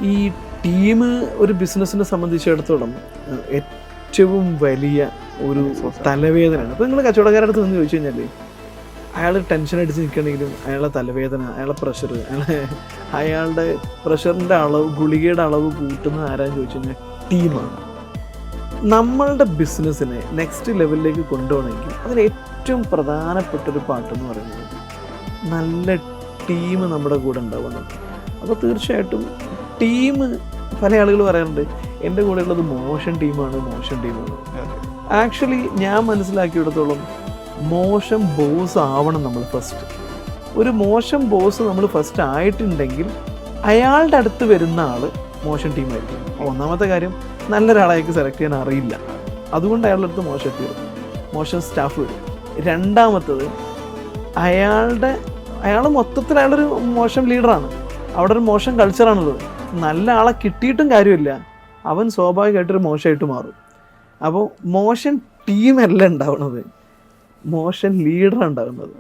ഈ ടീം ഒരു ബിസിനസ്സിനെ സംബന്ധിച്ചിടത്തോളം ഏറ്റവും വലിയ ഒരു തലവേദനയാണ്. അപ്പോൾ നിങ്ങൾ കച്ചവടക്കാരുടെ അടുത്ത് നിന്ന് ചോദിച്ചു കഴിഞ്ഞാൽ അയാൾ ടെൻഷൻ അടിച്ച് നിൽക്കണമെങ്കിലും അയാളുടെ തലവേദന, അയാളുടെ പ്രഷർ, അയാളുടെ പ്രഷറിൻ്റെ അളവ്, ഗുളികയുടെ അളവ് കൂട്ടുന്നത് ആരാന്ന് ചോദിച്ചു കഴിഞ്ഞാൽ ടീമാണ്. നമ്മളുടെ ബിസിനസ്സിനെ നെക്സ്റ്റ് ലെവലിലേക്ക് കൊണ്ടുപോകണമെങ്കിൽ അതിന് ഏറ്റവും പ്രധാനപ്പെട്ടൊരു പാട്ടെന്ന് പറയുന്നത് നല്ല ടീം നമ്മുടെ കൂടെ ഉണ്ടാവുന്നത്. അപ്പോൾ തീർച്ചയായിട്ടും ടീം, പല ആളുകൾ പറയാറുണ്ട് എൻ്റെ കൂടെ ഉള്ളത് മോശം ടീമാണ്. ആക്ച്വലി ഞാൻ മനസ്സിലാക്കിയിടത്തോളം മോശം ബോസ് ആവണം നമ്മൾ ഫസ്റ്റ്. ഒരു മോശം ബോസ് നമ്മൾ ഫസ്റ്റ് ആയിട്ടുണ്ടെങ്കിൽ അയാളുടെ അടുത്ത് വരുന്ന ആൾ മോശം ടീമായിരിക്കും. ഒന്നാമത്തെ കാര്യം, നല്ലൊരാളേക്ക് സെലക്ട് ചെയ്യാൻ അറിയില്ല, അതുകൊണ്ട് അയാളുടെ അടുത്ത് മോശം സ്റ്റാഫ് വരും. രണ്ടാമത്തത്, അയാൾ മൊത്തത്തിൽ അയാളൊരു മോശം ലീഡറാണ്, അവിടെ ഒരു മോശം കൾച്ചറാണുള്ളത്. നല്ല ആളെ കിട്ടിയിട്ടും കാര്യമില്ല, അവൻ സ്വാഭാവികമായിട്ടൊരു മോശമായിട്ട് മാറും. അപ്പോൾ മോശം ടീമല്ല ഉണ്ടാവുന്നത്, മോശം ലീഡറാണ് ഉണ്ടാകുന്നത്.